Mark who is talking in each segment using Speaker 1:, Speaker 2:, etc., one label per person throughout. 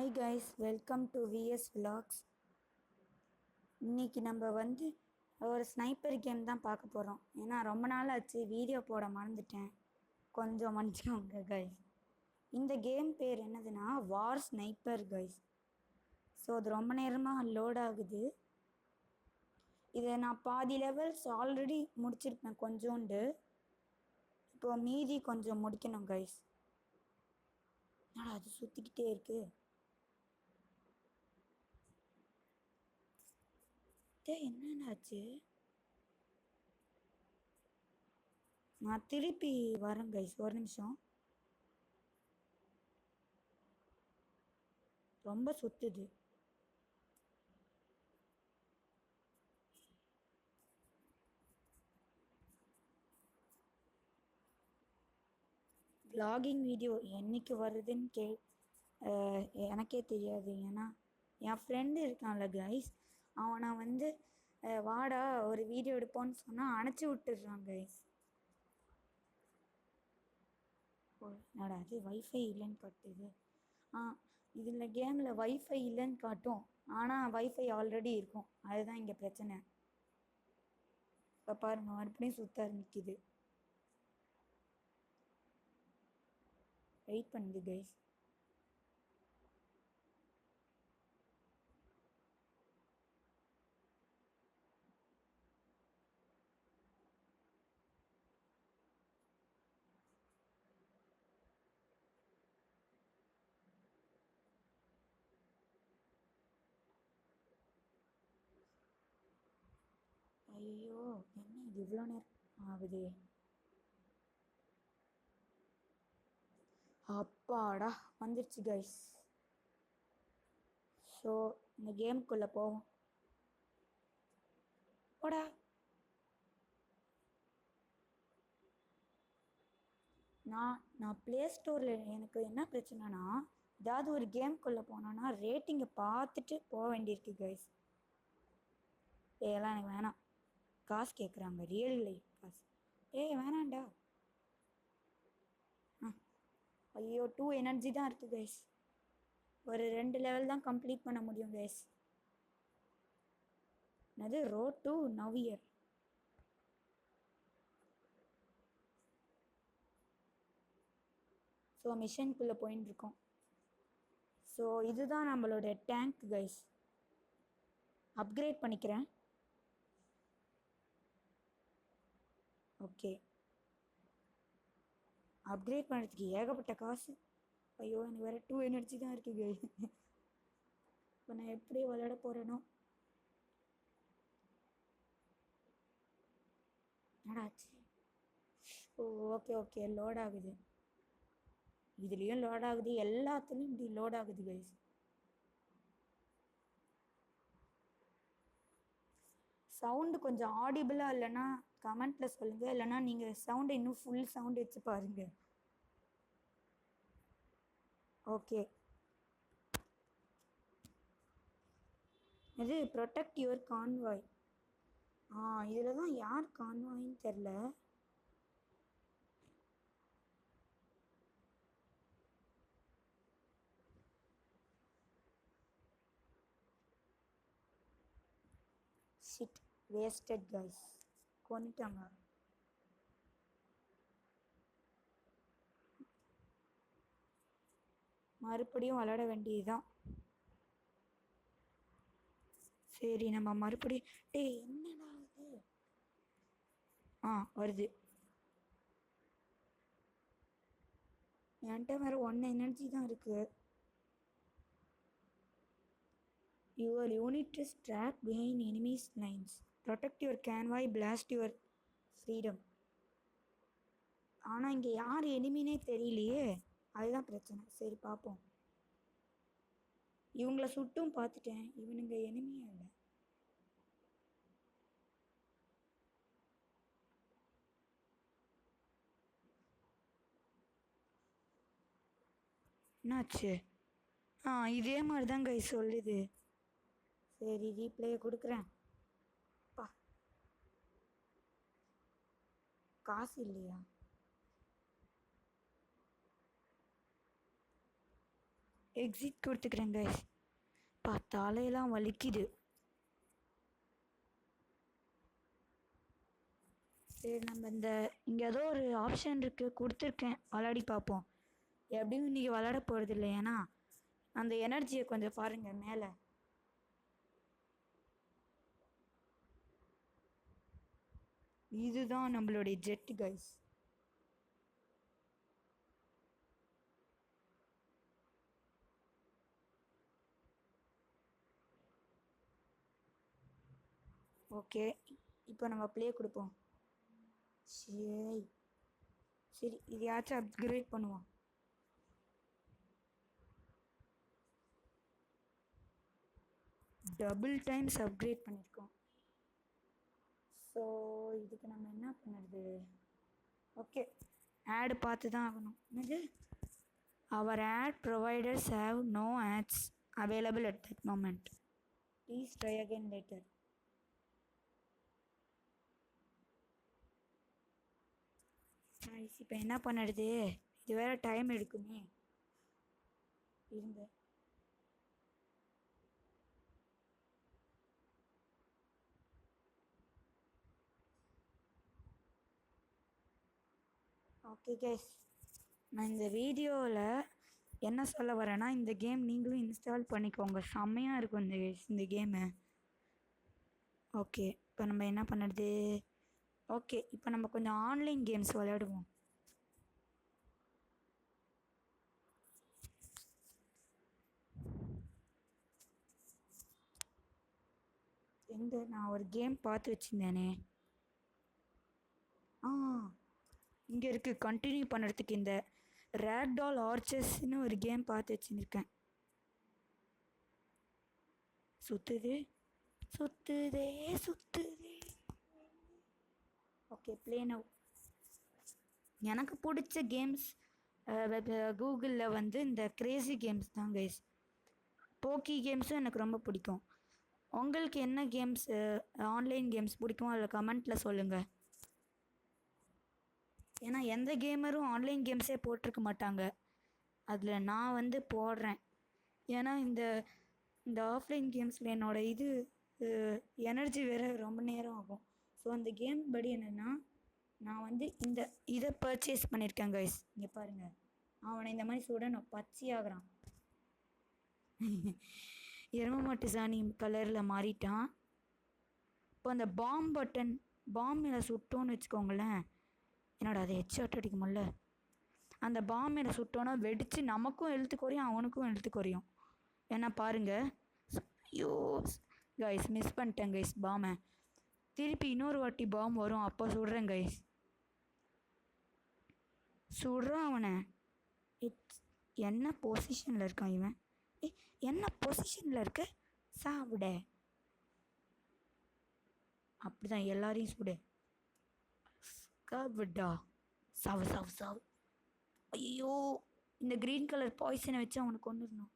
Speaker 1: Hi guys, welcome to VS vlogs. இன்னைக்கு நம்ம ஒரு ஸ்னைப்பர் கேம் தான் பார்க்க போகிறோம். ஏன்னா ரொம்ப நாள் ஆச்சு, வீடியோ போட மறந்துட்டேன், கொஞ்சம் மன்னிச்சுக்கோங்க கைஸ். இந்த கேம் பேர் என்னதுன்னா வார் ஸ்னைப்பர் கைஸ். ஸோ அது ரொம்ப நேரமாக லோட் ஆகுது. இதை நான் பாதி லெவல்ஸ் ஆல்ரெடி முடிச்சிருப்பேன் கொஞ்சோண்டு. இப்போது மீதி கொஞ்சம் முடிக்கணும் கைஸ். அது சுற்றிக்கிட்டே இருக்குது. என்னென்னாச்சு? நான் திருப்பி வரேன் கைஸ், ஒரு நிமிஷம். ரொம்ப சுத்துது. vlogging வீடியோ என்னைக்கு வருதுன்னு எனக்கே தெரியாது. ஏன்னா என் ஃப்ரெண்டு இருக்கான்ல கைஸ், அவனை வாடா ஒரு வீடியோ எடுப்போன்னு சொன்னால் அணைச்சி விட்டுடுறான் கைஸ். என்னடா அது வைஃபை இல்லைன்னு காட்டுது. இதில் கேமில் வைஃபை இல்லைன்னு காட்டும், ஆனால் வைஃபை ஆல்ரெடி இருக்கும். அதுதான் இங்கே பிரச்சனை. இப்போ பாருங்க, மறுபடியும் சுத்த ஆரம்பிக்குது. வெயிட் பண்ணுது கைஸ். ஐயோ, என்ன இது இவ்வளோ நேரம் ஆகுது? அப்பாடா, வந்துருச்சு கைஸ். ஸோ இந்த கேமுக்குள்ளே போவோம். போடா. நான் ப்ளே ஸ்டோரில் எனக்கு என்ன பிரச்சனைனா, ஏதாவது ஒரு கேமுக்குள்ளே போனோன்னா ரேட்டிங்கை பார்த்துட்டு போக வேண்டியிருக்கு கைஸ். எல்லாம் எனக்கு வேணாம். காசு கேட்குறாங்க, ரியல் லைஃப் காசு. வேணாண்டா. ஐயோ, 2 எனர்ஜி தான் இருக்குது கைஸ். ஒரு 2 லெவல் தான் கம்ப்ளீட் பண்ண முடியும் கைஸ். அது ரோட் டு நவ்வியர். ஸோ மிஷனுக்குள்ளே போயின்னு இருக்கோம். ஸோ இதுதான் நம்மளோட டேங்க் கைஸ். அப்கிரேட் பண்ணிக்கிறேன். ஓகே, அப்கிரேட் பண்ணுறதுக்கு ஏகப்பட்ட காசு. ஐயோ, எனக்கு வேறு 2 எனர்ஜி தான் இருக்குது கைஸ். இப்போ நான் எப்படி விளையாட போகிறேனோ. என்னடாச்சு? ஓகே ஓகே, லோட் ஆகுது. இதுலேயும் லோட் ஆகுது, எல்லாத்துலேயும் இப்படி லோட் ஆகுது கைஸ். சவுண்டு கொஞ்சம் ஆடிபிளாக இல்லைன்னா கமெண்ட்டில் சொல்லுங்கள், இல்லைனா நீங்கள் சவுண்டை இன்னும் ஃபுல் சவுண்டு வச்சு பாருங்கள். ஓகே, இது ப்ரொடெக்ட் யுவர் கான்வாய். இதில் தான் யார் கான்வாயின்னு தெரில. Shit, wasted guys. கொண்டுட்டாங்க. மறுபடியும் விளையாட வேண்டியதுதான். சரி, நம்ம மறுபடியும். என்னடா இது? வருது. என்கிட்ட வேறு 1 எனர்ஜி தான் இருக்குது. Your unit is drop behind enemies lines. Protect your convoy, blast your freedom. ஆனால் இங்கே யார் எனிமினே தெரியலையே, அதுதான் பிரச்சனை. சரி பார்ப்போம். இவங்கள சுட்டும் பார்த்துட்டேன், இவனுங்க எனிமியே இல்லை. என்னாச்சு? இதே மாதிரி தான் கை சொல்லுது. சரி, ரீப்ளே கொடுக்குறேன். காசு இல்லையா? எக்ஸிட் கொடுத்துக்கிறேன் கைஸ். தலையெல்லாம் வலிக்குது. சரி, நம்ம இங்கே ஏதோ ஒரு ஆப்ஷன் இருக்குது, கொடுத்துருக்கேன், விளாடி பார்ப்போம். எப்படியும் இன்றைக்கி விளாட போகிறது இல்லை, ஏன்னா அந்த எனர்ஜியை கொஞ்சம் பாருங்கள் மேலே. இதுதான் நம்மளுடைய ஜெட் கைஸ். ஓகே, இப்போ நம்ம ப்ளே கொடுப்போம். சரி இதையாச்சும் அப்கிரேட் பண்ணுவோம். டபுள் டைம்ஸ் அப்கிரேட் பண்ணியிருக்கோம். ஸோ இதுக்கு நம்ம என்ன பண்ணுறது? ஓகே, ஆடு பார்த்து தான் ஆகணும். என்னது, அவர் ad providers have no ads available at that moment, please try again later. இப்போ என்ன பண்ணுறது? இது வேறு டைம் எடுக்குமே. இருங்க, ஓகே கைஸ், நான் இந்த வீடியோவில் என்ன சொல்ல வரேன்னா, இந்த கேம் நீங்களும் இன்ஸ்டால் பண்ணிக்கோங்க, செம்மையாக இருக்கும் இந்த கேமு. ஓகே, இப்போ நம்ம என்ன பண்ணுறது? ஓகே, இப்போ நம்ம கொஞ்சம் ஆன்லைன் கேம்ஸ் விளையாடுவோம். நான் ஒரு கேம் பார்த்து வச்சுருந்தேனே, இங்கே இருக்குது. கண்டினியூ பண்ணுறதுக்கு இந்த ரேக்டால் ஆர்ச்சர்ஸ்னு ஒரு கேம் பார்த்து வச்சுருக்கேன். சுற்றுதே சுற்றுதே சுற்றுதே. Okay, play now. எனக்கு பிடிச்ச கேம்ஸ் கூகுளில் இந்த கிரேசி கேம்ஸ் தான் கைஸ். போக்கி கேம்ஸும் எனக்கு ரொம்ப பிடிக்கும். உங்களுக்கு என்ன கேம்ஸ் ஆன்லைன் கேம்ஸ் பிடிக்குமோ அதில் கமெண்ட்டில் சொல்லுங்கள். ஏன்னா எந்த கேமரும் ஆன்லைன் கேம்ஸே போட்டிருக்க மாட்டாங்க, அதில் நான் போடுறேன். ஏன்னா இந்த ஆஃப்லைன் கேம்ஸில் என்னோடய எனர்ஜி வேறு ரொம்ப நேரம் ஆகும். ஸோ அந்த கேம் படி என்னென்னா, நான் இதை பர்ச்சேஸ் பண்ணியிருக்கேன் கைஸ். இங்கே பாருங்கள், அவனை இந்த மாதிரி சுடணும், பச்சையாகிறான். எரும மாட்டு சாணி கலரில் மாறிட்டான். இப்போ அந்த பாம் மேலே சுட்டோன்னு வச்சுக்கோங்களேன், என்னோட அதை ஹெட்ஷாட் அடிக்க முடியல. அந்த பாம் மேலே சுட்டோன்னா வெடித்து நமக்கும் எழுத்து குறையும், அவனுக்கும் எழுத்து குறையும். ஏன்னா பாருங்கள், ஐயோ கைஸ், மிஸ் பண்ணிட்டேன் கைஸ் பாமை. திருப்பி இன்னொரு வாட்டி பாம் வரும், அப்போ சுடுறேன் கைஸ். சுடுறான் அவனை. என்ன பொசிஷனில் இருக்கான் இவன்? என்ன பொசிஷனில் இருக்க? சாவிட. அப்படிதான் எல்லாரையும் சுடு. விடா, சாவு சாவு சாவு. ஐயோ, இந்த க்ரீன் கலர் பாய்சனை வச்சு அவனுக்கு கொண்டுடணும்.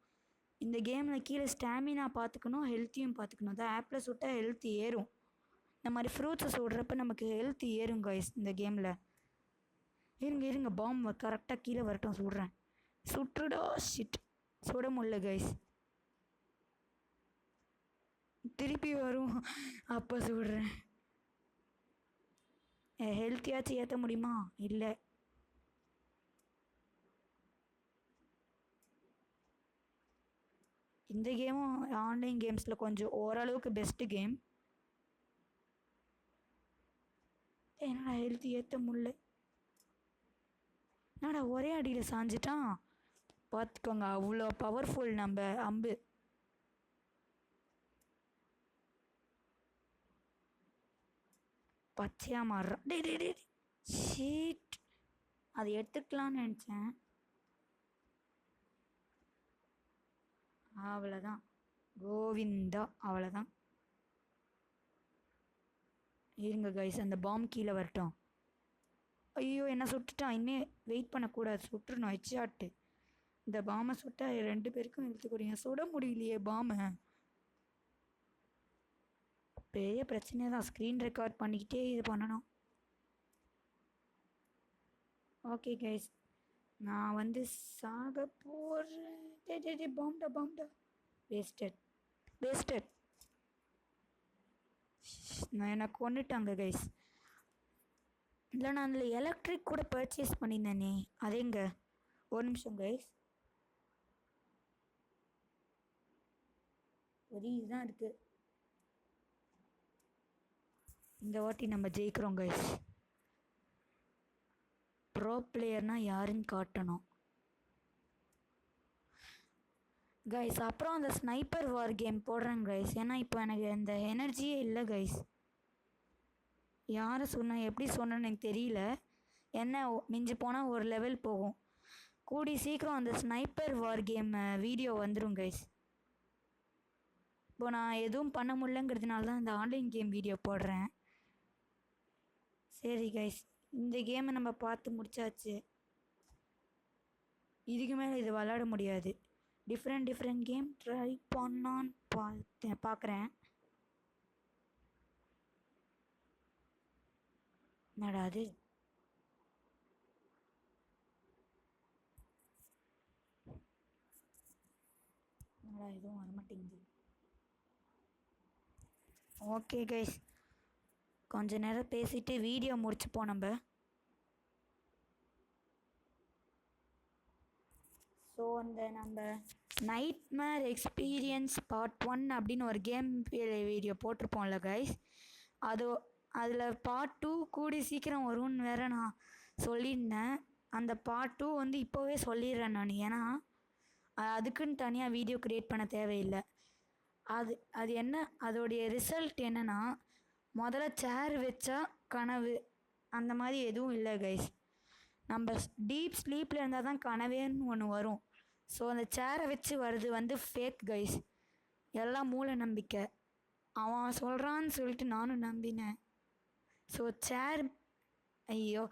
Speaker 1: இந்த கேமில் கீழே ஸ்டாமினா பார்த்துக்கணும், ஹெல்த்தையும் பார்த்துக்கணும். அதான் ஆப்பில் சுட்டால் ஹெல்த் ஏறும். இந்த மாதிரி ஃப்ரூட்ஸை சுடுறப்ப நமக்கு ஹெல்த் ஏறும் கைஸ் இந்த கேமில். இருங்க பாம் கரெக்டாக கீழே வரட்டும், சுடுறேன். சுட்டுடா. ஷிட், சுட முடியல கைஸ். திருப்பி வரும், அப்போ சுடுறேன். ஹெல்த்தியாச்சும் ஏற்ற முடியுமா? இல்லை. இந்த கேமும் ஆன்லைன் கேம்ஸில் கொஞ்சம் ஓரளவுக்கு பெஸ்ட்டு கேம். என்னடா ஹெல்த் ஏற்ற முடியல, என்னடா ஒரே அடியில் சாஞ்சிட்டான். பார்த்துக்கோங்க, அவ்வளோ பவர்ஃபுல் நம்ம அம்பு. பச்சையாக மாறுறான். டே ஷீட், அதை எடுத்துக்கலான்னு நினச்சேன். அவ்வளோதான் கோவிந்தா, அவ்வளோதான். இருங்க கைஸ், அந்த பாம் கீழே வரட்டும். ஐயோ, என்ன சுட்டுட்டான். இன்னும் வெயிட் பண்ணக்கூடாது, சுட்டுருணும் ஹெட்ஷாட்டு. இந்த பாமை சுட்டால் 2 பேருக்கும் இழுத்துக்கிறீங்க. சுட முடியலையே பாமை. பெரிய பிரச்சனை தான். ஸ்க்ரீன் ரெக்கார்ட் பண்ணிக்கிட்டே இது பண்ணணும். ஓகே கைஸ், நான் வந்து சாக போகிறேன். டே பாம்டா வேஸ்டட் வேஸ்டட். நான் என்னை கொண்டுட்டாங்க கைஸ். இல்லை நான் அதில் எலக்ட்ரிக் கூட பர்ச்சேஸ் பண்ணியிருந்தேனே, அது எங்க? ஒரு நிமிஷம் கைஸ். ஒரு இதுதான் இருக்குது. இந்த வாட்டி நம்ம ஜெயிக்கிறோம் கைஸ். ப்ரோ பிளேயர்னா யாருன்னு காட்டணும் கைஸ். அப்புறம் அந்த ஸ்னைப்பர் வார் கேம் போடுறேன் கைஸ். ஏன்னா இப்போ எனக்கு அந்த எனர்ஜியே இல்லை கைஸ். யாரை சொன்ன எப்படி சொன்னேன்னு எனக்கு தெரியல. என்ன மிஞ்சி போனால் ஒரு லெவல் போகும். கூடி சீக்கிரம் அந்த ஸ்னைப்பர் வார் கேம் வீடியோ வந்துடும் கைஸ். இப்போ நான் எதுவும் பண்ண முடியலங்கிறதுனால தான் இந்த ஆன்லைன் கேம் வீடியோ போடுறேன். சரி கைஸ், இந்த கேமை நம்ம பார்த்து முடிச்சாச்சு. இதுக்கு மேலே இது விளாட முடியாது. டிஃப்ரெண்ட் கேம் ட்ரை பண்ணான்னு பார்க்குறேன். என்னடா அது? என்னடா எதுவும் வரமாட்டேங்குது. ஓகே கைஸ், கொஞ்ச நேரம் பேசிட்டு வீடியோ முடிச்சுப்போம் நம்ம. ஸோ அந்த நம்ம நைட்மேர் எக்ஸ்பீரியன்ஸ் பார்ட் 1 அப்படின்னு ஒரு கேம் வீடியோ போட்டிருப்போம்ல கைஸ். அதில் பார்ட் 2 கூடி சீக்கிரம் வரும்னு வேற நான் சொல்லியிருந்தேன். அந்த பார்ட் 2 வந்து இப்போவே சொல்லிடுறேன் நான். ஏன்னா அதுக்குன்னு தனியாக வீடியோ க்ரியேட் பண்ண தேவையில்லை. அது என்ன, அதோடைய ரிசல்ட் என்னென்னா, முதல்ல சேர் வச்சா கனவு அந்த மாதிரி எதுவும் இல்லை கைஸ். நம்ம டீப் ஸ்லீப்பில் இருந்தால் தான் கனவேன்னு ஒன்று வரும். ஸோ அந்த சேரை வச்சு வருது வந்து ஃபேக் கைஸ். எல்லாம் மூளை நம்பிக்கை. அவன் சொல்கிறான்னு சொல்லிட்டு நானும் நம்பினேன். ஸோ சேர், ஐயோ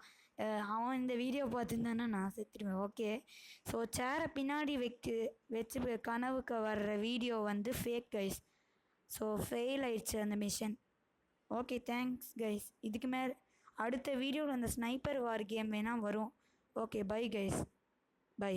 Speaker 1: அவன் இந்த வீடியோ பார்த்துருந்தானா நான் செத்துடுவேன். ஓகே, ஸோ சேரை பின்னாடி வச்சு கனவுக்கு வர்ற வீடியோ வந்து ஃபேக் கைஸ். ஸோ ஃபெயில் ஆயிடுச்சு அந்த மிஷன். Okay thanks guys. இதுக்கு மேலே அடுத்த வீடியோவில் அந்த ஸ்னைப்பர் வார் கேம் வேணால் வரும். Okay bye guys, by.